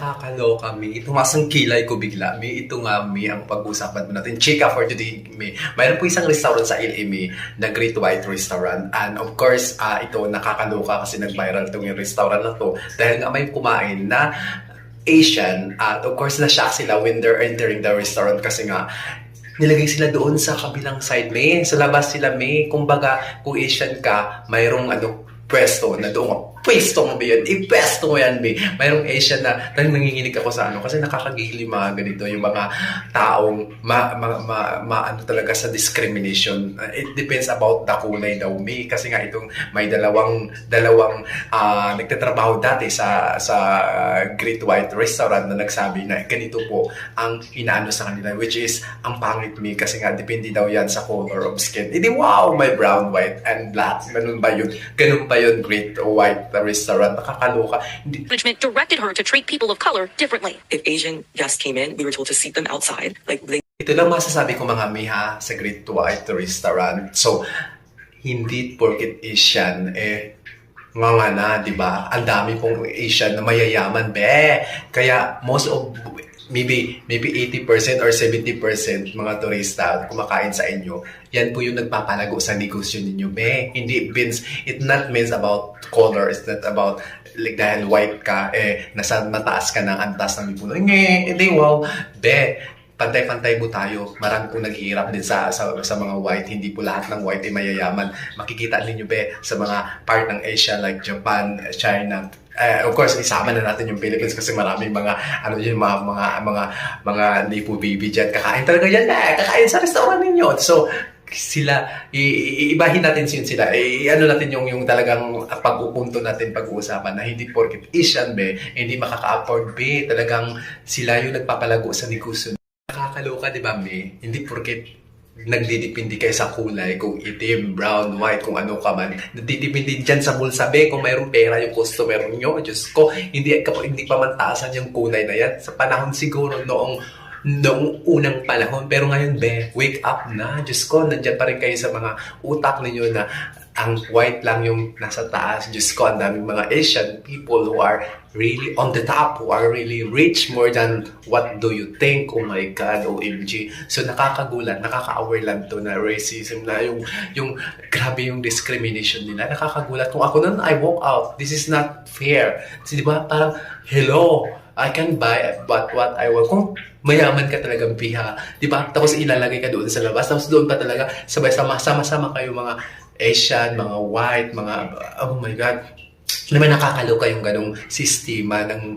nakakaloka, Mi. Tumaas ang kilay ko bigla, Mi. Ito nga, Mi, ang pag-usapan po natin. Chika for today, Mi. Mayroon po isang restaurant sa LA, Mi, na Great White Restaurant. And of course, ito nakakaloka kasi nag-viral itong yung restaurant na to. Dahil nga may kumain na Asian. At of course, na-shock sila when they're entering the restaurant kasi nga, nilagay sila doon sa kabilang side, May. Sa labas sila, May. Kumbaga, kung Asian ka, mayroong pwesto na doon. Pwesto mo ba yun? I-pwesto mo yan, May. Mayroong Asian na, talagang nanginginig ako sa kasi nakakagigil yung mga ganito, yung mga taong ano talaga sa discrimination. It depends about the kulay daw, May. Kasi nga itong may dalawang nagtatrabaho dati sa Great White Restaurant na nagsabi na ganito po ang inaano sa kanila, which is ang pangit, May, kasi nga depende daw yan sa color of skin. Hindi, wow, may brown, white, and black. Ganun ba yun? Ganun pa yun, Great White Restaurant. Nakakaloka. Management directed her to treat people of color differently. If Asian guests came in, we were told to seat them outside. Ito lang masasabi ko, mga miha, sa Great White Restaurant. So, hindi porket Asian, nga na, di ba? Ang dami pong Asian na mayayaman, be. Kaya, most of, maybe 80% or 70% mga turista kumakain sa inyo, yan po yung nagpapalago sa negosyo ninyo, be. Hindi means, it not means about color, it's not about like dahil white ka, nasa mataas ka ng antas ng lipunan. Hindi, wow, be. Pantay-pantay po tayo. Marami pong naghihirap din sa mga white. Hindi po lahat ng white ay mayayaman. Makikita ninyo, be, sa mga part ng Asia like Japan, China. Of course, isama na natin yung Philippines kasi maraming mga lipo baby dyan. Kakain talaga yan, kakain sa restaurant ninyo. So, sila, ibahin natin sila. Ano natin yung talagang pag-upunto natin, pag-uusapan na hindi porket Asian, be, hindi makaka-afford, be. Talagang sila yung nagpapalago sa negosyo. Nakakaloka, di ba, May? Hindi porket nagdidipindi kayo sa kulay, kung itim, brown, white, kung ano ka man. Nagdidipindi dyan sa bulsa, be, kung mayroong pera yung customer nyo. Diyos ko, hindi pa man taasan yung kulay na yan. Sa panahon siguro noong unang panahon. Pero ngayon, be, wake up na. Diyos ko, nandyan pa rin kayo sa mga utak ninyo na ang white lang yung nasa taas. Diyos ko, ang daming mga Asian people who are really on the top, who are really rich more than what do you think. Oh my God, OMG. So nakakagulat, nakaka-aware lang to na racism na yung grabe yung discrimination nila. Nakakagulat. Kung ako nun, I walk out. This is not fair. Kasi diba, parang, hello, I can buy but what I want. Kung mayaman ka talagang piha, diba? Tapos ilalagay ka doon sa labas. Tapos doon pa talaga, sama-sama kayo mga Asian, mga white, mga, oh my God. Naman nakakaloka yung ganong sistema ng